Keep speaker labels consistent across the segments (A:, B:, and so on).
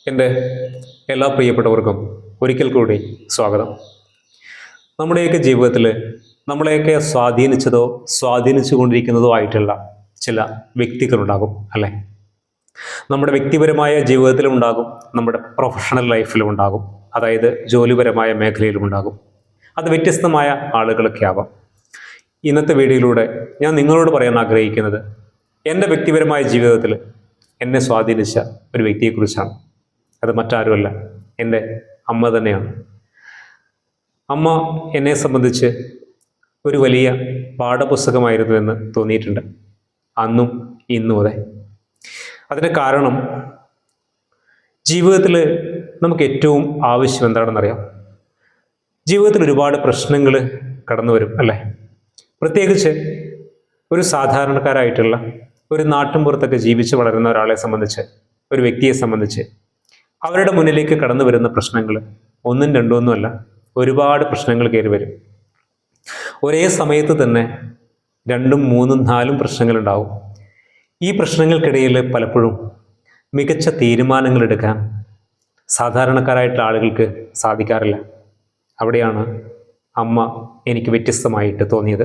A: എൻ്റെ എല്ലാ പ്രിയപ്പെട്ടവർക്കും ഒരിക്കൽ കൂടി സ്വാഗതം. നമ്മുടെയൊക്കെ ജീവിതത്തിൽ നമ്മളെയൊക്കെ സ്വാധീനിച്ചതോ സ്വാധീനിച്ചു കൊണ്ടിരിക്കുന്നതോ ആയിട്ടുള്ള ചില വ്യക്തികളുണ്ടാകും അല്ലേ? നമ്മുടെ വ്യക്തിപരമായ ജീവിതത്തിലും ഉണ്ടാകും, നമ്മുടെ പ്രൊഫഷണൽ ലൈഫിലും ഉണ്ടാകും, അതായത് ജോലിപരമായ മേഖലയിലും ഉണ്ടാകും. അത് വ്യത്യസ്തമായ ആളുകളൊക്കെ ആവാം. ഇന്നത്തെ വീഡിയോയിലൂടെ ഞാൻ നിങ്ങളോട് പറയാൻ ആഗ്രഹിക്കുന്നത് എൻ്റെ വ്യക്തിപരമായ ജീവിതത്തിൽ എന്നെ സ്വാധീനിച്ച ഒരു വ്യക്തിയെക്കുറിച്ചാണ്. അത് മറ്റാരുമല്ല, എൻ്റെ അമ്മ തന്നെയാണ്. അമ്മ എന്നെ സംബന്ധിച്ച് ഒരു വലിയ പാഠപുസ്തകമായിരുന്നു എന്ന് തോന്നിയിട്ടുണ്ട്, അന്നും ഇന്നും അതെ. അതിന് കാരണം ജീവിതത്തിൽ നമുക്ക് ഏറ്റവും ആവശ്യം എന്താണെന്നറിയാം. ജീവിതത്തിൽ ഒരുപാട് പ്രശ്നങ്ങൾ കടന്നു വരും അല്ലേ? പ്രത്യേകിച്ച് ഒരു സാധാരണക്കാരായിട്ടുള്ള ഒരു നാട്ടിൻപുറത്തൊക്കെ ജീവിച്ച് വളരുന്ന ഒരാളെ സംബന്ധിച്ച്, ഒരു വ്യക്തിയെ സംബന്ധിച്ച് അവരുടെ മുന്നിലേക്ക് കടന്നു വരുന്ന പ്രശ്നങ്ങൾ ഒന്നും രണ്ടൊന്നുമല്ല, ഒരുപാട് പ്രശ്നങ്ങൾ കയറി വരും. ഒരേ സമയത്ത് തന്നെ 2, 3, 4 പ്രശ്നങ്ങളുണ്ടാവും. ഈ പ്രശ്നങ്ങൾക്കിടയിൽ പലപ്പോഴും മികച്ച തീരുമാനങ്ങൾ എടുക്കാൻ സാധാരണക്കാരായിട്ടുള്ള ആളുകൾക്ക് സാധിക്കാറില്ല. അവിടെയാണ് അമ്മ എനിക്ക് വ്യത്യസ്തമായിട്ട് തോന്നിയത്.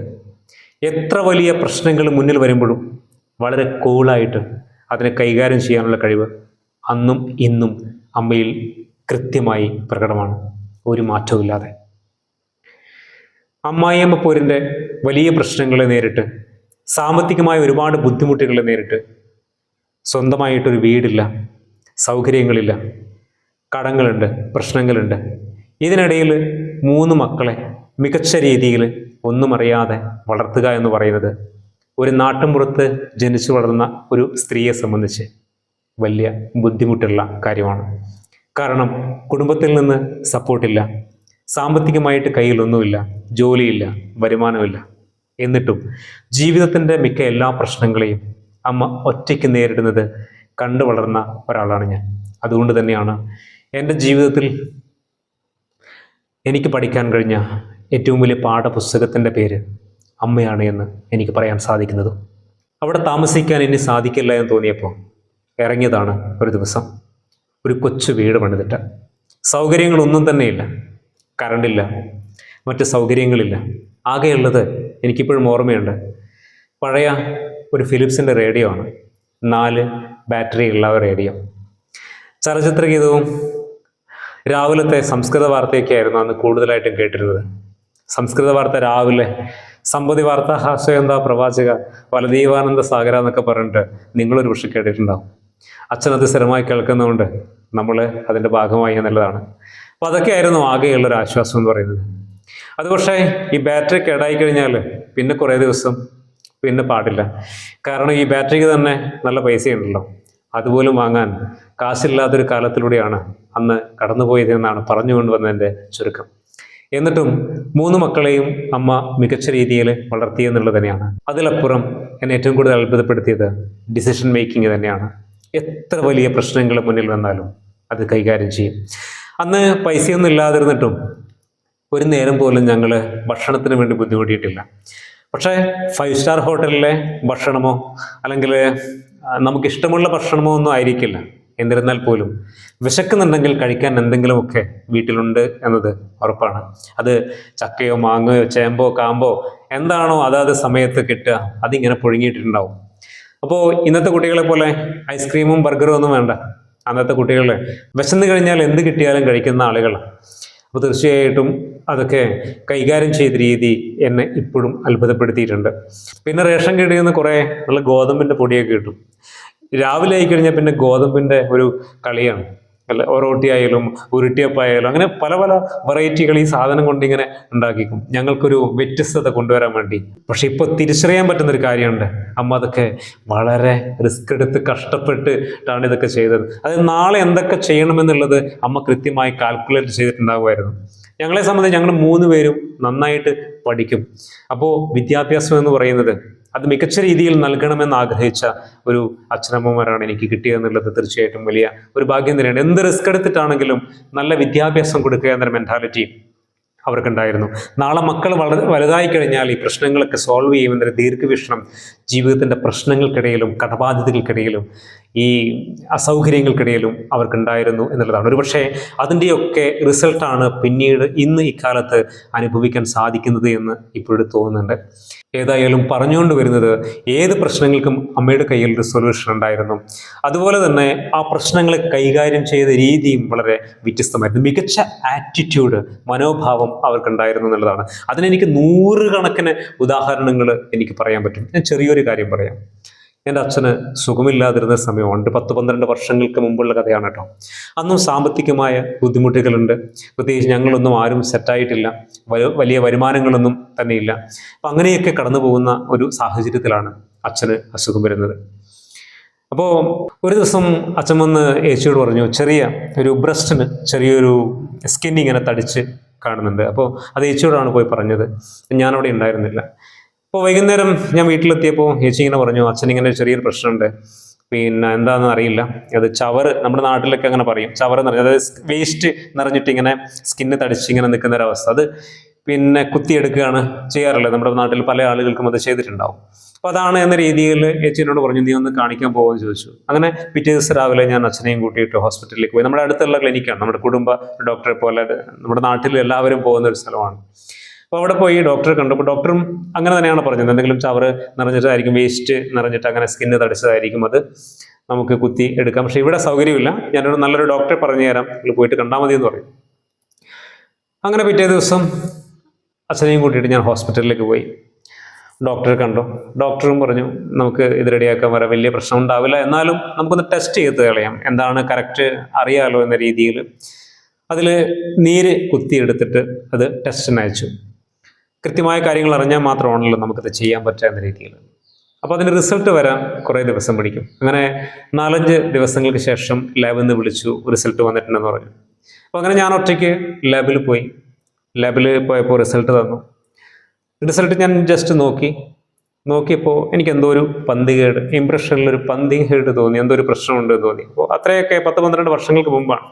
A: എത്ര വലിയ പ്രശ്നങ്ങൾ മുന്നിൽ വരുമ്പോഴും വളരെ കൂളായിട്ട് അതിനെ കൈകാര്യം ചെയ്യാനുള്ള കഴിവ് അന്നും ഇന്നും അമ്മയിൽ കൃത്യമായി പ്രകടമാണ്, ഒരു മാറ്റവുമില്ലാതെ. അമ്മായിയമ്മ പോരിൻ്റെ വലിയ പ്രശ്നങ്ങളെ നേരിട്ട്, സാമ്പത്തികമായ ഒരുപാട് ബുദ്ധിമുട്ടുകളെ നേരിട്ട്, സ്വന്തമായിട്ടൊരു വീടില്ല, സൗകര്യങ്ങളില്ല, കടങ്ങളുണ്ട്, പ്രശ്നങ്ങളുണ്ട്. ഇതിനിടയിൽ 3 മക്കളെ മികച്ച രീതിയിൽ ഒന്നും അറിയാതെ വളർത്തുക എന്ന് പറയുന്നത് ഒരു നാട്ടിൻപുറത്ത് ജനിച്ചു വളർന്ന ഒരു സ്ത്രീയെ സംബന്ധിച്ച് വലിയ ബുദ്ധിമുട്ടുള്ള കാര്യമാണ്. കാരണം കുടുംബത്തിൽ നിന്ന് സപ്പോർട്ടില്ല, സാമ്പത്തികമായിട്ട് കയ്യിലൊന്നുമില്ല, ജോലിയില്ല, വരുമാനമില്ല. എന്നിട്ടും ജീവിതത്തിൻ്റെ മിക്ക എല്ലാ പ്രശ്നങ്ങളെയും അമ്മ ഒറ്റയ്ക്ക് നേരിടുന്നത് കണ്ടു വളർന്ന ഒരാളാണ് ഞാൻ. അതുകൊണ്ട് തന്നെയാണ് എൻ്റെ ജീവിതത്തിൽ എനിക്ക് പഠിക്കാൻ കഴിഞ്ഞ ഏറ്റവും വലിയ പാഠപുസ്തകത്തിൻ്റെ പേര് അമ്മയാണ് എന്ന് എനിക്ക് പറയാൻ സാധിക്കുന്നത്. അവിടെ താമസിക്കാൻ ഇനി സാധിക്കില്ല എന്ന് തോന്നിയപ്പോൾ ഇറങ്ങിയതാണ് ഒരു ദിവസം. ഒരു കൊച്ചു വീട് പണിതിട്ട്, സൗകര്യങ്ങളൊന്നും തന്നെയില്ല, കറണ്ടില്ല, മറ്റ് സൗകര്യങ്ങളില്ല. ആകെയുള്ളത് എനിക്കിപ്പോഴും ഓർമ്മയുണ്ട്, പഴയ ഒരു ഫിലിപ്സിൻ്റെ റേഡിയോ ആണ്, 4 ബാറ്ററി ഉള്ള റേഡിയോ. ചലച്ചിത്ര ഗീതവും രാവിലത്തെ സംസ്കൃത വാർത്തയൊക്കെ ആയിരുന്നു അന്ന് കൂടുതലായിട്ടും കേട്ടിരുന്നത്. സംസ്കൃത വാർത്ത രാവിലെ സമ്പതി വാർത്ത, ഹാസ്യന്ത പ്രവാചക, വലദീവാനന്ദ സാഗര എന്നൊക്കെ പറഞ്ഞിട്ട് നിങ്ങളൊരു പക്ഷെ കേട്ടിട്ടുണ്ടാവും. അച്ഛനത് സ്ഥിരമായി കേൾക്കുന്നതുകൊണ്ട് നമ്മൾ അതിൻ്റെ ഭാഗമായി എന്നുള്ളതാണ്. അപ്പോൾ അതൊക്കെയായിരുന്നു ആകെയുള്ളൊരു ആശ്വാസം എന്ന് പറയുന്നത്. അത് പക്ഷേ ഈ ബാറ്ററി കേടായി കഴിഞ്ഞാൽ പിന്നെ കുറേ ദിവസം പിന്നെ പാടില്ല. കാരണം ഈ ബാറ്ററിക്ക് തന്നെ നല്ല പൈസയുണ്ടല്ലോ, അതുപോലും വാങ്ങാൻ കാശില്ലാത്തൊരു കാലത്തിലൂടെയാണ് അന്ന് കടന്നുപോയത് എന്നാണ് പറഞ്ഞുകൊണ്ട് വന്നതിൻ്റെ ചുരുക്കം. എന്നിട്ടും 3 മക്കളെയും അമ്മ മികച്ച രീതിയിൽ വളർത്തിയെന്നുള്ളത് തന്നെയാണ്. അതിലപ്പുറം എന്നെ ഏറ്റവും കൂടുതൽ അത്ഭുതപ്പെടുത്തിയത് ഡിസിഷൻ മേക്കിംഗ് തന്നെയാണ്. എത്ര വലിയ പ്രശ്നങ്ങൾ മുന്നിൽ വന്നാലും അത് കൈകാര്യം ചെയ്യും. അന്ന് പൈസയൊന്നും ഇല്ലാതിരുന്നിട്ടും ഒരു നേരം പോലും ഞങ്ങൾ ഭക്ഷണത്തിന് വേണ്ടി ബുദ്ധിമുട്ടിയിട്ടില്ല. പക്ഷേ 5 സ്റ്റാർ ഹോട്ടലിലെ ഭക്ഷണമോ അല്ലെങ്കിൽ നമുക്കിഷ്ടമുള്ള ഭക്ഷണമോ ഒന്നും ആയിരിക്കില്ല. എന്നിരുന്നാൽ പോലും വിശക്കുന്നുണ്ടെങ്കിൽ കഴിക്കാൻ എന്തെങ്കിലുമൊക്കെ വീട്ടിലുണ്ട് എന്നത് ഉറപ്പാണ്. അത് ചക്കയോ മാങ്ങയോ ചേമ്പോ കാമ്പോ എന്താണോ അതാത് സമയത്ത് കിട്ടുക, അതിങ്ങനെ പുഴുങ്ങിയിട്ടിട്ടുണ്ടാവും. അപ്പോൾ ഇന്നത്തെ കുട്ടികളെ പോലെ ഐസ്ക്രീമും ബർഗറും ഒന്നും വേണ്ട. അന്നത്തെ കുട്ടികൾ വിശന്ന് കഴിഞ്ഞാൽ എന്ത് കിട്ടിയാലും കഴിക്കുന്ന ആളുകളാണ്. അപ്പോൾ തീർച്ചയായിട്ടും അതൊക്കെ കൈകാര്യം ചെയ്ത രീതി എന്നെ ഇപ്പോഴും അത്ഭുതപ്പെടുത്തിയിട്ടുണ്ട്. പിന്നെ റേഷൻ കടയിൽ നിന്ന് കുറേ നല്ല ഗോതമ്പിൻ്റെ പൊടിയൊക്കെ കിട്ടും. രാവിലെ ആയി കഴിഞ്ഞാൽ പിന്നെ ഗോതമ്പിൻ്റെ ഒരു കളിയാണ് അല്ല, ഒറോട്ടി ആയാലും ഉരുട്ടിയപ്പായാലും അങ്ങനെ പല പല വെറൈറ്റികൾ ഈ സാധനം കൊണ്ട് ഇങ്ങനെ ഉണ്ടാക്കിക്കും, ഞങ്ങൾക്കൊരു വ്യത്യസ്തത കൊണ്ടുവരാൻ വേണ്ടി. പക്ഷെ ഇപ്പോൾ തിരിച്ചറിയാൻ പറ്റുന്നൊരു കാര്യമുണ്ട്, അമ്മ അതൊക്കെ വളരെ റിസ്ക് എടുത്ത് കഷ്ടപ്പെട്ടിട്ടാണ് ഇതൊക്കെ ചെയ്തത്. അത് നാളെ എന്തൊക്കെ ചെയ്യണമെന്നുള്ളത് അമ്മ കൃത്യമായി കാൽക്കുലേറ്റ് ചെയ്തിട്ടുണ്ടാകുമായിരുന്നു. ഞങ്ങളെ സംബന്ധിച്ച് ഞങ്ങൾ 3 പേരും നന്നായിട്ട് പഠിക്കും. അപ്പോൾ വിദ്യാഭ്യാസം എന്ന് പറയുന്നത് അത് മികച്ച രീതിയിൽ നൽകണമെന്ന് ആഗ്രഹിച്ച ഒരു അച്ഛനമ്മമാരാണ് എനിക്ക് കിട്ടിയതെന്നുള്ളത് തീർച്ചയായിട്ടും വലിയ ഒരു ഭാഗ്യം തന്നെയാണ്. എന്ത് റിസ്ക് എടുത്തിട്ടാണെങ്കിലും നല്ല വിദ്യാഭ്യാസം കൊടുക്കുക എന്നൊരു മെൻറ്റാലിറ്റി അവർക്കുണ്ടായിരുന്നു. നാളെ മക്കൾ വലുതായി കഴിഞ്ഞാൽ ഈ പ്രശ്നങ്ങളൊക്കെ സോൾവ് ചെയ്യുമെന്നൊരു ദീർഘവീക്ഷണം ജീവിതത്തിൻ്റെ പ്രശ്നങ്ങൾക്കിടയിലും കടബാധ്യതകൾക്കിടയിലും ഈ അസൗകര്യങ്ങൾക്കിടയിലും അവർക്കുണ്ടായിരുന്നു എന്നുള്ളതാണ്. ഒരുപക്ഷെ അതിൻ്റെയൊക്കെ റിസൾട്ടാണ് പിന്നീട് ഇന്ന് ഇക്കാലത്ത് അനുഭവിക്കാൻ സാധിക്കുന്നത് എന്ന് ഇപ്പോഴും തോന്നുന്നുണ്ട്. ഏതായാലും പറഞ്ഞുകൊണ്ട് വരുന്നത്, ഏത് പ്രശ്നങ്ങൾക്കും അമ്മയുടെ കയ്യിൽ ഒരു സൊല്യൂഷൻ ഉണ്ടായിരുന്നു. അതുപോലെ തന്നെ ആ പ്രശ്നങ്ങളെ കൈകാര്യം ചെയ്ത രീതിയും വളരെ വ്യത്യസ്തമായിരുന്നു. മികച്ച ആറ്റിറ്റ്യൂഡ്, മനോഭാവം അവർക്കുണ്ടായിരുന്നു എന്നുള്ളതാണ്. അതിനെനിക്ക് നൂറുകണക്കിന് ഉദാഹരണങ്ങൾ എനിക്ക് പറയാൻ പറ്റും. ഞാൻ ചെറിയൊരു കാര്യം പറയാം. എൻ്റെ അച്ഛന് സുഖമില്ലാതിരുന്ന സമയമുണ്ട്. 10-12 വർഷങ്ങൾക്ക് മുമ്പുള്ള കഥയാണ് കേട്ടോ. അന്നും സാമ്പത്തികമായ ബുദ്ധിമുട്ടുകളുണ്ട്. പ്രത്യേകിച്ച് ഞങ്ങളൊന്നും ആരും സെറ്റായിട്ടില്ല, വലിയ വരുമാനങ്ങളൊന്നും തന്നെയില്ല. അപ്പം അങ്ങനെയൊക്കെ കടന്നു പോകുന്ന ഒരു സാഹചര്യത്തിലാണ് അച്ഛന് അസുഖം വരുന്നത്. അപ്പോൾ ഒരു ദിവസം അച്ഛൻ വന്ന് ഏച്ചിയോട് പറഞ്ഞു, ചെറിയ ഒരു ബ്രസ്റ്റിന് ചെറിയൊരു സ്കിൻ ഇങ്ങനെ തടിച്ച് കാണുന്നുണ്ട്. അപ്പോൾ അത് ഏച്ചിയോടാണ് പോയി പറഞ്ഞത്. ഞാനവിടെ ഉണ്ടായിരുന്നില്ല. അപ്പോൾ വൈകുന്നേരം ഞാൻ വീട്ടിലെത്തിയപ്പോൾ ചേച്ചി ഇങ്ങനെ പറഞ്ഞു, അച്ഛനിങ്ങനെ ചെറിയൊരു പ്രശ്നമുണ്ട്, പിന്നെ എന്താണെന്ന് അറിയില്ല, അത് ചവറ്, നമ്മുടെ നാട്ടിലൊക്കെ അങ്ങനെ പറയും, ചവറ് നിറഞ്ഞ, അതായത് വേസ്റ്റ് നിറഞ്ഞിട്ട് ഇങ്ങനെ സ്കിന്ന് തടിച്ച് ഇങ്ങനെ നിൽക്കുന്ന ഒരവസ്ഥ. അത് പിന്നെ കുത്തിയെടുക്കുകയാണ് ചെയ്യാറുള്ളത്. നമ്മുടെ നാട്ടിൽ പല ആളുകൾക്കും അത് ചെയ്തിട്ടുണ്ടാവും. അപ്പോൾ അതാണ് എന്ന രീതിയിൽ ചേച്ചിനോട് പറഞ്ഞു, നീ ഒന്ന് കാണിക്കാൻ പോകുമെന്ന് ചോദിച്ചു. അങ്ങനെ പിറ്റേ ദിവസം രാവിലെ ഞാൻ അച്ഛനെയും കൂട്ടിയിട്ട് ഹോസ്പിറ്റലിലേക്ക് പോയി. നമ്മുടെ അടുത്തുള്ള ക്ലിനിക്കാണ്, നമ്മുടെ കുടുംബ ഡോക്ടറെ പോലെ നമ്മുടെ നാട്ടിൽ എല്ലാവരും പോകുന്ന ഒരു സ്ഥലമാണ്. അപ്പോൾ അവിടെ പോയി ഡോക്ടറെ കണ്ടപ്പോൾ ഡോക്ടറും അങ്ങനെ തന്നെയാണ് പറഞ്ഞത്, എന്തെങ്കിലും ചവറ് നിറഞ്ഞിട്ടായിരിക്കും, വേസ്റ്റ് നിറഞ്ഞിട്ട് അങ്ങനെ സ്കിന്ന് തടിച്ചതായിരിക്കും, അത് നമുക്ക് കുത്തി എടുക്കാം, പക്ഷേ ഇവിടെ സൗകര്യമില്ല, ഞാനൊരു നല്ലൊരു ഡോക്ടറെ പറഞ്ഞു തരാം, നിങ്ങൾ പോയിട്ട് കണ്ടാൽ മതി എന്ന് പറയും. അങ്ങനെ പിറ്റേ ദിവസം അച്ഛനെയും കൂട്ടിയിട്ട് ഞാൻ ഹോസ്പിറ്റലിലേക്ക് പോയി. ഡോക്ടറെ കണ്ടു. ഡോക്ടറും പറഞ്ഞു, നമുക്ക് ഇത് റെഡിയാക്കാൻ വരാം, വലിയ പ്രശ്നം ഉണ്ടാവില്ല, എന്നാലും നമുക്കൊന്ന് ടെസ്റ്റ് ചെയ്ത് കളയാം, എന്താണ് കറക്റ്റ് അറിയാലോ എന്ന രീതിയിൽ അതിൽ നീര് കുത്തിയെടുത്തിട്ട് അത് ടെസ്റ്റിന് അയച്ചു. കൃത്യമായ കാര്യങ്ങൾ അറിഞ്ഞാൽ മാത്രമാണല്ലോ നമുക്കത് ചെയ്യാൻ പറ്റുക എന്ന രീതിയിൽ. അപ്പോൾ അതിൻ്റെ റിസൾട്ട് വരാൻ കുറേ ദിവസം പിടിക്കും. അങ്ങനെ 4-5 ദിവസങ്ങൾക്ക് ശേഷം ലാബിൽ നിന്ന് വിളിച്ചു, റിസൾട്ട് വന്നിട്ടുണ്ടെന്ന് പറഞ്ഞു. അപ്പോൾ അങ്ങനെ ഞാൻ ഒറ്റയ്ക്ക് ലാബിൽ പോയി. ലാബിൽ പോയപ്പോൾ റിസൾട്ട് തന്നു. റിസൾട്ട് ഞാൻ ജസ്റ്റ് നോക്കിയപ്പോൾ എനിക്ക് എന്തോ ഒരു പന്തികേട്, ഇംപ്രഷനിലൊരു പന്തികേട് തോന്നി, എന്തോ ഒരു പ്രശ്നമുണ്ട് തോന്നി. അപ്പോൾ അത്രയൊക്കെ 10-12 വർഷങ്ങൾക്ക് മുമ്പാണ്.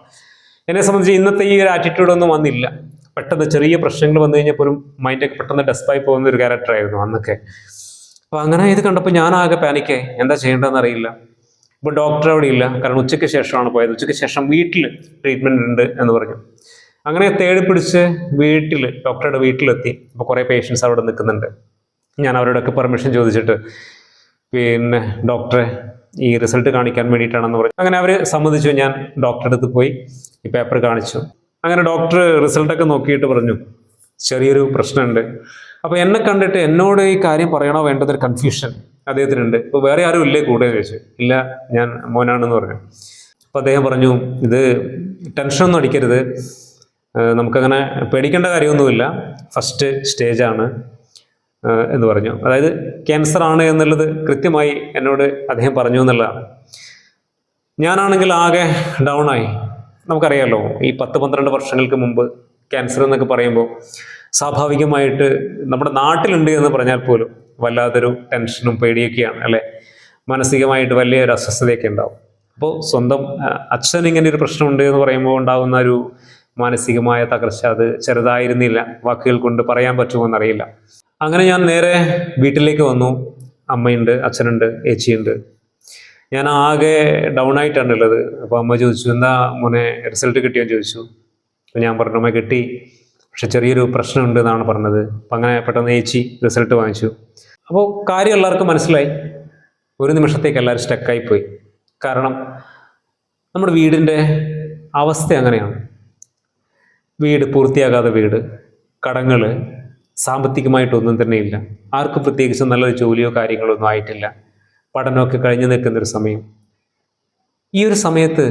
A: എന്നെ സംബന്ധിച്ച് ഇന്നത്തെ ഈ ഒരു ആറ്റിറ്റ്യൂഡൊന്നും വന്നില്ല. പെട്ടെന്ന് ചെറിയ പ്രശ്നങ്ങൾ വന്നു കഴിഞ്ഞപ്പോഴും മൈൻഡൊക്കെ പെട്ടെന്ന് ഡെസ്പായി പോകുന്ന ഒരു ക്യാരക്ടറായിരുന്നു അന്നൊക്കെ. അപ്പോൾ അങ്ങനെ ഇത് കണ്ടപ്പോൾ ഞാനാകെ പാനിക്കായി, എന്താ ചെയ്യേണ്ടതെന്ന് അറിയില്ല. ഇപ്പോൾ ഡോക്ടർ അവിടെ ഇല്ല, കാരണം ഉച്ചയ്ക്ക് ശേഷമാണ് പോയത്. ഉച്ചയ്ക്ക് ശേഷം വീട്ടിൽ ട്രീറ്റ്മെൻറ്റ് ഉണ്ട് എന്ന് പറഞ്ഞു. അങ്ങനെ തേടി പിടിച്ച് ഡോക്ടറുടെ വീട്ടിലെത്തി. അപ്പോൾ കുറേ പേഷ്യൻസ് അവിടെ നിൽക്കുന്നുണ്ട്. ഞാൻ അവരോടൊക്കെ പെർമിഷൻ ചോദിച്ചിട്ട്, പിന്നെ ഡോക്ടറെ ഈ റിസൾട്ട് കാണിക്കാൻ വേണ്ടിയിട്ടാണെന്ന് പറഞ്ഞു. അങ്ങനെ അവർ സമ്മതിച്ചു. ഞാൻ ഡോക്ടറുടെ അടുത്ത് പോയി ഈ പേപ്പർ കാണിച്ചു. അങ്ങനെ ഡോക്ടർ റിസൾട്ടൊക്കെ നോക്കിയിട്ട് പറഞ്ഞു, ചെറിയൊരു പ്രശ്നമുണ്ട്. അപ്പോൾ എന്നെ കണ്ടിട്ട് എന്നോട് ഈ കാര്യം പറയണോ വേണ്ടതൊരു കൺഫ്യൂഷൻ അദ്ദേഹത്തിനുണ്ട്. ഇപ്പോൾ വേറെ ആരും ഇല്ലേ കൂടെ എന്ന് ചോദിച്ചു. ഇല്ല, ഞാൻ മോനാണെന്ന് പറഞ്ഞു. അപ്പോൾ അദ്ദേഹം പറഞ്ഞു, ഇത് ടെൻഷനൊന്നും അടിക്കരുത്, നമുക്കങ്ങനെ പേടിക്കേണ്ട കാര്യമൊന്നുമില്ല, ഫസ്റ്റ് സ്റ്റേജാണ് എന്ന് പറഞ്ഞു. അതായത് ക്യാൻസർ ആണ് എന്നുള്ളത് കൃത്യമായി എന്നോട് അദ്ദേഹം പറഞ്ഞു എന്നുള്ളതാണ്. ഞാനാണെങ്കിൽ ആകെ ഡൗണായി. നമുക്കറിയാമല്ലോ, ഈ 10-12 വർഷങ്ങൾക്ക് മുമ്പ് ക്യാൻസർ എന്നൊക്കെ പറയുമ്പോൾ സ്വാഭാവികമായിട്ട് നമ്മുടെ നാട്ടിലുണ്ട് എന്ന് പറഞ്ഞാൽ പോലും വല്ലാത്തൊരു ടെൻഷനും പേടിയൊക്കെയാണ് അല്ലേ, മാനസികമായിട്ട് വലിയൊരു അസ്വസ്ഥതയൊക്കെ ഉണ്ടാവും. അപ്പോൾ സ്വന്തം അച്ഛൻ ഇങ്ങനെ ഒരു പ്രശ്നമുണ്ട് എന്ന് പറയുമ്പോൾ ഉണ്ടാകുന്ന ഒരു മാനസികമായ തകർച്ച അത് ചെറുതായിരുന്നില്ല, വാക്കുകൾ കൊണ്ട് പറയാൻ പറ്റുമോ എന്നറിയില്ല. അങ്ങനെ ഞാൻ നേരെ വീട്ടിലേക്ക് വന്നു. അമ്മയുണ്ട്, അച്ഛനുണ്ട്, ഏച്ചിയുണ്ട്. ഞാൻ ആകെ ഡൗൺ ആയിട്ടാണുള്ളത്. അപ്പോൾ അമ്മ ചോദിച്ചു, എന്താ മോനെ റിസൾട്ട് കിട്ടിയോ ചോദിച്ചു. അപ്പോൾ ഞാൻ പറഞ്ഞു, അമ്മ കിട്ടി, പക്ഷെ ചെറിയൊരു പ്രശ്നമുണ്ട് എന്നാണ് പറഞ്ഞത്. അപ്പം അങ്ങനെ പെട്ടെന്ന് ഏച്ചി റിസൾട്ട് വാങ്ങിച്ചു. അപ്പോൾ കാര്യം എല്ലാവർക്കും മനസ്സിലായി. ഒരു നിമിഷത്തേക്ക് എല്ലാവരും സ്റ്റക്കായിപ്പോയി. കാരണം നമ്മുടെ വീടിൻ്റെ അവസ്ഥ അങ്ങനെയാണ്. വീട് പൂർത്തിയാകാതെ വീട്, കടങ്ങൾ, സാമ്പത്തികമായിട്ടൊന്നും തന്നെ ഇല്ല. ആർക്കും പ്രത്യേകിച്ച് നല്ലൊരു ജോലിയോ കാര്യങ്ങളോ ഒന്നും ആയിട്ടില്ല. പഠനമൊക്കെ കഴിഞ്ഞു നിൽക്കുന്നൊരു സമയം. ഈ ഒരു സമയത്ത്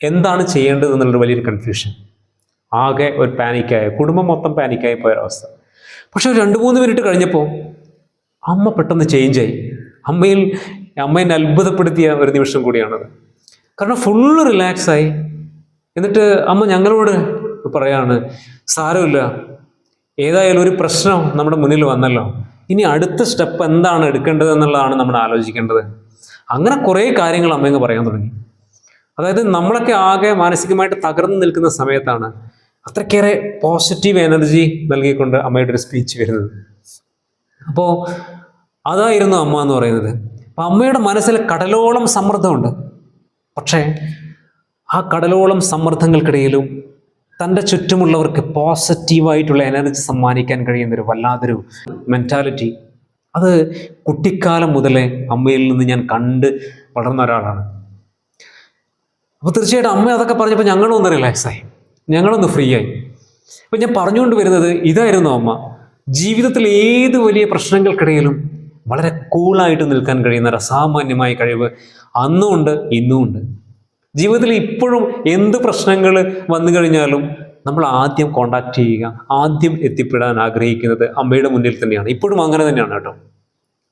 A: എന്താണ് ചെയ്യേണ്ടത് എന്നുള്ളൊരു വലിയൊരു കൺഫ്യൂഷൻ. ആകെ ഒരു പാനിക്കായ, കുടുംബം മൊത്തം പാനിക്കായി പോയൊരവസ്ഥ. പക്ഷെ ഒരു 2-3 മിനിറ്റ് കഴിഞ്ഞപ്പോൾ അമ്മ പെട്ടെന്ന് ചേഞ്ചായി. അമ്മയെ അത്ഭുതപ്പെടുത്തിയ ഒരു നിമിഷം കൂടിയാണത്. കാരണം ഫുള്ള് റിലാക്സായി. എന്നിട്ട് അമ്മ ഞങ്ങളോട് പറയാണ്, സാരമില്ല, ഏതായാലും ഒരു പ്രശ്നം നമ്മുടെ മുന്നിൽ വന്നല്ലോ, ഇനി അടുത്ത സ്റ്റെപ്പ് എന്താണ് എടുക്കേണ്ടത് എന്നുള്ളതാണ് നമ്മൾ ആലോചിക്കേണ്ടത്. അങ്ങനെ കുറേ കാര്യങ്ങൾ അമ്മയങ്ങ് പറയാൻ തുടങ്ങി. അതായത് നമ്മളൊക്കെ ആകെ മാനസികമായിട്ട് തകർന്നു നിൽക്കുന്ന സമയത്താണ് അത്രയ്ക്കേറെ പോസിറ്റീവ് എനർജി നൽകിക്കൊണ്ട് അമ്മയുടെ ഒരു സ്പീച്ച് വരുന്നത്. അപ്പോൾ അതായിരുന്നു അമ്മ എന്ന് പറയുന്നത്. അപ്പം അമ്മയുടെ മനസ്സിൽ കടലോളം സമ്മർദ്ദമുണ്ട്. പക്ഷേ ആ കടലോളം സമ്മർദ്ദങ്ങൾക്കിടയിലും തൻ്റെ ചുറ്റുമുള്ളവർക്ക് പോസിറ്റീവായിട്ടുള്ള എനർജി സമ്മാനിക്കാൻ കഴിയുന്നൊരു വല്ലാതൊരു മെൻറ്റാലിറ്റി, അത് കുട്ടിക്കാലം മുതലേ അമ്മയിൽ നിന്ന് ഞാൻ കണ്ട് വളർന്ന ഒരാളാണ്. അപ്പോൾ തീർച്ചയായിട്ടും അമ്മ അതൊക്കെ പറഞ്ഞപ്പോൾ ഞങ്ങളൊന്ന് റിലാക്സായി, ഞങ്ങളൊന്ന് ഫ്രീ ആയി. അപ്പം ഞാൻ പറഞ്ഞുകൊണ്ട് വരുന്നത് ഇതായിരുന്നു, അമ്മ ജീവിതത്തിൽ ഏത് വലിയ പ്രശ്നങ്ങൾക്കിടയിലും വളരെ കൂളായിട്ട് നിൽക്കാൻ കഴിയുന്ന ഒരു അസാമാന്യമായ കഴിവ് അന്നും ഉണ്ട്, ഇന്നും ഉണ്ട്. ജീവിതത്തിൽ ഇപ്പോഴും എന്ത് പ്രശ്നങ്ങൾ വന്നു കഴിഞ്ഞാലും നമ്മൾ ആദ്യം കോണ്ടാക്ട് ചെയ്യുക, ആദ്യം എത്തിപ്പെടാൻ ആഗ്രഹിക്കുന്നത് അമ്മയുടെ മുന്നിൽ തന്നെയാണ്. ഇപ്പോഴും അങ്ങനെ തന്നെയാണ് കേട്ടോ.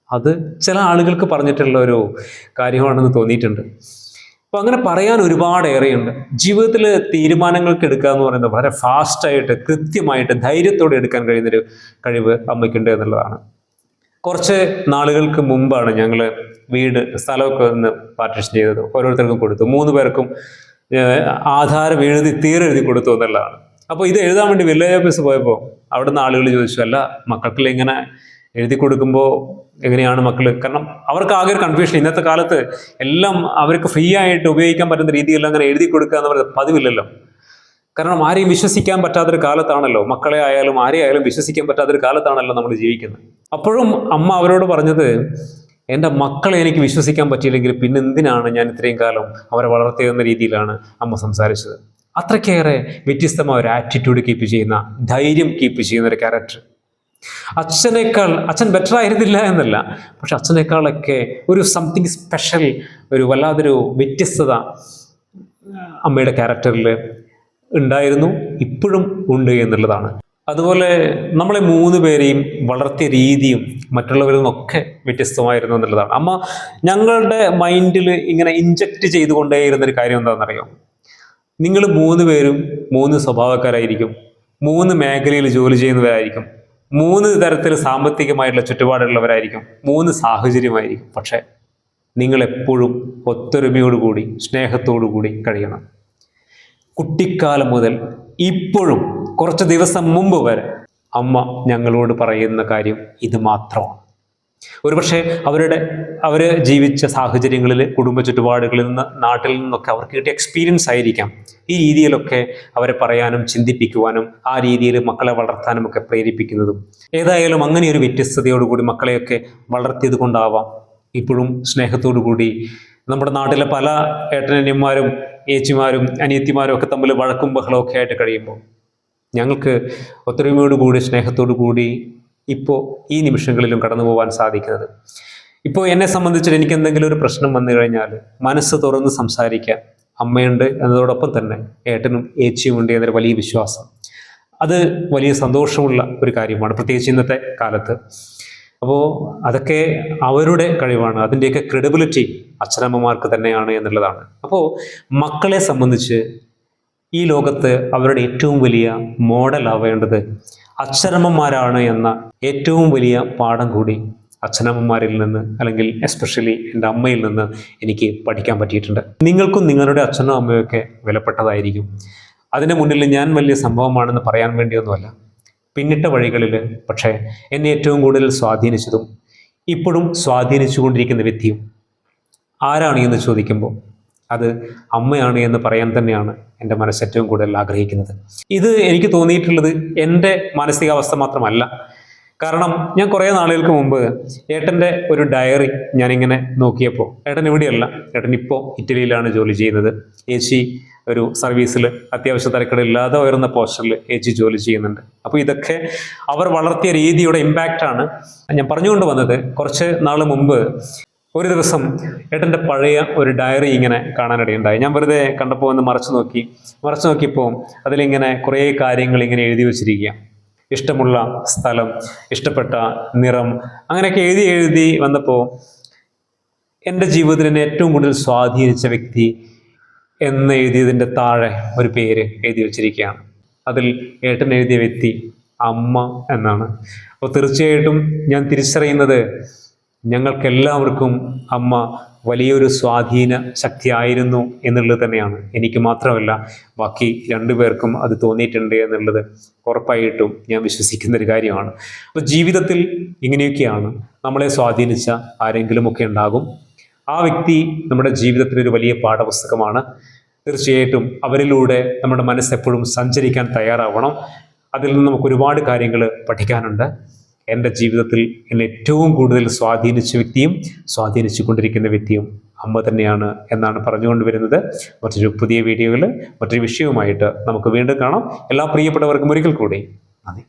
A: അത് ചില ആളുകൾക്ക് പറഞ്ഞിട്ടുള്ള ഒരു കാര്യമാണെന്ന് തോന്നിയിട്ടുണ്ട്. അപ്പോൾ അങ്ങനെ പറയാൻ ഒരുപാടേറെയുണ്ട്. ജീവിതത്തിൽ തീരുമാനങ്ങൾക്ക് എടുക്കുക എന്ന് പറയുന്നത് വളരെ ഫാസ്റ്റായിട്ട്, കൃത്യമായിട്ട്, ധൈര്യത്തോടെ എടുക്കാൻ കഴിയുന്നൊരു കഴിവ് അമ്മയ്ക്കുണ്ട് എന്നുള്ളതാണ്. കുറച്ച് നാളുകൾക്ക് മുമ്പാണ് ഞങ്ങൾ സ്ഥലമൊക്കെ ഒന്ന് പാർട്ടീഷൻ ചെയ്തത്, ഓരോരുത്തർക്കും കൊടുത്തു. 3 പേർക്കും ആധാരം തീരെഴുതി കൊടുത്തു എന്നുള്ളതാണ്. അപ്പോൾ ഇത് എഴുതാൻ വേണ്ടി വില്ലേജ് ഓഫീസ് പോയപ്പോൾ അവിടുന്ന് ആളുകൾ ചോദിച്ചു, അല്ല മക്കൾക്ക് ഇങ്ങനെ എഴുതി കൊടുക്കുമ്പോൾ എങ്ങനെയാണ് മക്കൾ, കാരണം അവർക്ക് ആകെ ഒരു കൺഫ്യൂഷൻ. ഇന്നത്തെ കാലത്ത് എല്ലാം അവർക്ക് ഫ്രീ ആയിട്ട് ഉപയോഗിക്കാൻ പറ്റുന്ന രീതിയിൽ അങ്ങനെ എഴുതി കൊടുക്കുക എന്ന് പറയുന്നത് പതിവില്ലല്ലോ. കാരണം ആരെയും വിശ്വസിക്കാൻ പറ്റാത്തൊരു കാലത്താണല്ലോ, മക്കളെ ആയാലും ആരെയായാലും വിശ്വസിക്കാൻ പറ്റാത്തൊരു കാലത്താണല്ലോ നമ്മൾ ജീവിക്കുന്നത്. അപ്പോഴും അമ്മ അവരോട് പറഞ്ഞത്, എൻ്റെ മക്കളെ എനിക്ക് വിശ്വസിക്കാൻ പറ്റിയില്ലെങ്കിൽ പിന്നെ എന്തിനാണ് ഞാൻ ഇത്രയും കാലം അവരെ വളർത്തിയെന്ന രീതിയിലാണ് അമ്മ സംസാരിച്ചത്. അത്രയ്ക്കേറെ വ്യത്യസ്തമായ ഒരു ആറ്റിറ്റ്യൂഡ് കീപ്പ് ചെയ്യുന്ന, ധൈര്യം കീപ്പ് ചെയ്യുന്ന ഒരു ക്യാരക്ടർ. അച്ഛൻ ബെറ്റർ ആയിരുന്നില്ല എന്നല്ല, പക്ഷെ അച്ഛനേക്കാളൊക്കെ ഒരു സംതിങ് സ്പെഷ്യൽ, ഒരു വല്ലാതൊരു വ്യത്യസ്തത അമ്മയുടെ ക്യാരക്ടറിൽ ഉണ്ടായിരുന്നു, ഇപ്പോഴും ഉണ്ട് എന്നുള്ളതാണ്. അതുപോലെ നമ്മളെ 3 പേരെയും വളർത്തിയ രീതിയും മറ്റുള്ളവരിൽ നിന്നൊക്കെ വ്യത്യസ്തമായിരുന്നു എന്നുള്ളതാണ്. അമ്മ ഞങ്ങളുടെ മൈൻഡിൽ ഇങ്ങനെ ഇൻജക്റ്റ് ചെയ്തുകൊണ്ടേയിരുന്നൊരു കാര്യം എന്താണെന്നറിയോ? നിങ്ങൾ 3 പേരും 3 സ്വഭാവക്കാരായിരിക്കും, 3 മേഖലയിൽ ജോലി ചെയ്യുന്നവരായിരിക്കും, 3 തരത്തിൽ സാമ്പത്തികമായിട്ടുള്ള ചുറ്റുപാടുള്ളവരായിരിക്കും, 3 സാഹചര്യമായിരിക്കും. പക്ഷേ നിങ്ങളെപ്പോഴും ഒത്തൊരുമയോടുകൂടി, സ്നേഹത്തോടുകൂടി കഴിയണം. കുട്ടിക്കാലം മുതൽ ഇപ്പോഴും കുറച്ച് ദിവസം മുമ്പ് വരെ അമ്മ ഞങ്ങളോട് പറയുന്ന കാര്യം ഇത് മാത്രമാണ്. ഒരുപക്ഷെ അവർ ജീവിച്ച സാഹചര്യങ്ങളിൽ, കുടുംബ ചുറ്റുപാടുകളിൽ നിന്ന്, നാട്ടിൽ നിന്നൊക്കെ അവർക്ക് കിട്ടിയ എക്സ്പീരിയൻസ് ആയിരിക്കാം ഈ രീതിയിലൊക്കെ അവരെ പറയാനും ചിന്തിപ്പിക്കുവാനും ആ രീതിയിൽ മക്കളെ വളർത്താനും ഒക്കെ പ്രേരിപ്പിക്കുന്നതും. ഏതായാലും അങ്ങനെ ഒരു വ്യത്യസ്തതയോടുകൂടി മക്കളെയൊക്കെ വളർത്തിയത് കൊണ്ടാവാം ഇപ്പോഴും സ്നേഹത്തോടു കൂടി നമ്മുടെ നാട്ടിലെ പല ഏട്ടനന്യന്മാരും ഏച്ചിമാരും അനിയത്തിമാരും ഒക്കെ തമ്മിൽ വഴക്കും ബഹളമൊക്കെ ആയിട്ട് കഴിയുമ്പോൾ ഞങ്ങൾക്ക് ഒത്തൊരുമയോടുകൂടി, സ്നേഹത്തോടു കൂടി ഇപ്പോൾ ഈ നിമിഷങ്ങളിലും കടന്നു പോകാൻ സാധിക്കുന്നത്. ഇപ്പോൾ എന്നെ സംബന്ധിച്ചിട്ട് എനിക്ക് എന്തെങ്കിലും ഒരു പ്രശ്നം വന്നു കഴിഞ്ഞാൽ മനസ്സ് തുറന്ന് സംസാരിക്കാൻ അമ്മയുണ്ട് എന്നതോടൊപ്പം തന്നെ ഏട്ടനും ഏച്ചിയും ഉണ്ട് എന്നൊരു വലിയ വിശ്വാസം, അത് വലിയ സന്തോഷമുള്ള ഒരു കാര്യമാണ്, പ്രത്യേകിച്ച് ഇന്നത്തെ കാലത്ത്. അപ്പോൾ അതൊക്കെ അവരുടെ കഴിവാണ്, അതിൻ്റെയൊക്കെ ക്രെഡിബിലിറ്റി അച്ഛനമ്മമാർക്ക് തന്നെയാണ് എന്നുള്ളതാണ്. അപ്പോൾ മക്കളെ സംബന്ധിച്ച് ഈ ലോകത്ത് അവരുടെ ഏറ്റവും വലിയ മോഡലാവേണ്ടത് അച്ഛനമ്മമാരാണ് എന്ന ഏറ്റവും വലിയ പാഠം കൂടി അച്ഛനമ്മമാരിൽ നിന്ന്, അല്ലെങ്കിൽ എസ്പെഷ്യലി എൻ്റെ അമ്മയിൽ നിന്ന് എനിക്ക് പഠിക്കാൻ പറ്റിയിട്ടുണ്ട്. നിങ്ങൾക്കും നിങ്ങളുടെ അച്ഛനും അമ്മയൊക്കെ വിലപ്പെട്ടതായിരിക്കും. അതിന് മുന്നിൽ ഞാൻ വലിയ സംഭവമാണെന്ന് പറയാൻ വേണ്ടിയൊന്നുമല്ല. പിന്നിട്ട വഴികളിൽ പക്ഷേ എന്നെ ഏറ്റവും കൂടുതൽ സ്വാധീനിച്ചതും ഇപ്പോഴും സ്വാധീനിച്ചു കൊണ്ടിരിക്കുന്ന വ്യക്തിയും ആരാണ് എന്ന് ചോദിക്കുമ്പോൾ അത് അമ്മയാണ് എന്ന് പറയാൻ തന്നെയാണ് എൻ്റെ മനസ്സ് ഏറ്റവും കൂടുതൽ ആഗ്രഹിക്കുന്നത്. ഇത് എനിക്ക് തോന്നിയിട്ടുള്ളത് എൻ്റെ മാനസികാവസ്ഥ മാത്രമല്ല. കാരണം ഞാൻ കുറേ നാളുകൾക്ക് മുമ്പ് ഏട്ടൻ്റെ ഒരു ഡയറി ഞാനിങ്ങനെ നോക്കിയപ്പോൾ, ഏട്ടൻ ഇവിടെയല്ല, ഏട്ടൻ ഇപ്പോൾ ഇറ്റലിയിലാണ് ജോലി ചെയ്യുന്നത്. ഏച്ചി ഒരു സർവീസിൽ അത്യാവശ്യ തിരക്കടില്ലാതെ ഉയർന്ന പോസ്റ്റിൽ ഏച്ചി ജോലി ചെയ്യുന്നുണ്ട്. അപ്പോൾ ഇതൊക്കെ അവർ വളർത്തിയ രീതിയുടെ ഇമ്പാക്റ്റാണ് ഞാൻ പറഞ്ഞുകൊണ്ട് വന്നത്. കുറച്ച് നാൾ മുമ്പ് ഒരു ദിവസം ഏട്ടൻ്റെ പഴയ ഒരു ഡയറി ഇങ്ങനെ കാണാനിടയുണ്ടായി. ഞാൻ വെറുതെ കണ്ടപ്പോൾ ഒന്ന് മറച്ചു നോക്കിയപ്പോൾ അതിലിങ്ങനെ കുറേ കാര്യങ്ങൾ ഇങ്ങനെ എഴുതി വച്ചിരിക്കുക. ഇഷ്ടമുള്ള സ്ഥലം, ഇഷ്ടപ്പെട്ട നിറം, അങ്ങനെയൊക്കെ എഴുതി വന്നപ്പോൾ എൻ്റെ ജീവിതത്തിൽ എന്നെ ഏറ്റവും കൂടുതൽ സ്വാധീനിച്ച വ്യക്തി എന്ന് എഴുതിയതിൻ്റെ താഴെ ഒരു പേര് എഴുതി വച്ചിരിക്കുകയാണ്. അതിൽ ഏട്ടൻ എഴുതിയ വ്യക്തി അമ്മ എന്നാണ്. അപ്പോൾ തീർച്ചയായിട്ടും ഞാൻ തിരിച്ചറിയുന്നത് ഞങ്ങൾക്കെല്ലാവർക്കും അമ്മ വലിയൊരു സ്വാധീന ശക്തിയായിരുന്നു എന്നുള്ളത് തന്നെയാണ്. എനിക്ക് മാത്രമല്ല, ബാക്കി 2 പേർക്കും അത് തോന്നിയിട്ടുണ്ട് എന്നുള്ളത് ഉറപ്പായിട്ടും ഞാൻ വിശ്വസിക്കുന്ന ഒരു കാര്യമാണ്. അപ്പോൾ ജീവിതത്തിൽ ഇങ്ങനെയൊക്കെയാണ്. നമ്മളെ സ്വാധീനിച്ച ആരെങ്കിലുമൊക്കെ ഉണ്ടാകും. ആ വ്യക്തി നമ്മുടെ ജീവിതത്തിലൊരു വലിയ പാഠപുസ്തകമാണ്. തീർച്ചയായിട്ടും അവരിലൂടെ നമ്മുടെ മനസ്സെപ്പോഴും സഞ്ചരിക്കാൻ തയ്യാറാവണം. അതിൽ നിന്ന് നമുക്ക് ഒരുപാട് കാര്യങ്ങൾ പഠിക്കാനുണ്ട്. എൻ്റെ ജീവിതത്തിൽ എന്നെ ഏറ്റവും കൂടുതൽ സ്വാധീനിച്ച വ്യക്തിയും സ്വാധീനിച്ചു കൊണ്ടിരിക്കുന്ന വ്യക്തിയും അമ്മ തന്നെയാണ് എന്നാണ് പറഞ്ഞുകൊണ്ട് വരുന്നത്. മറ്റൊരു പുതിയ വീഡിയോയിൽ മറ്റൊരു വിഷയവുമായിട്ട് നമുക്ക് വീണ്ടും കാണാം. എല്ലാ പ്രിയപ്പെട്ടവർക്കും ഒരിക്കൽ കൂടി നന്ദി.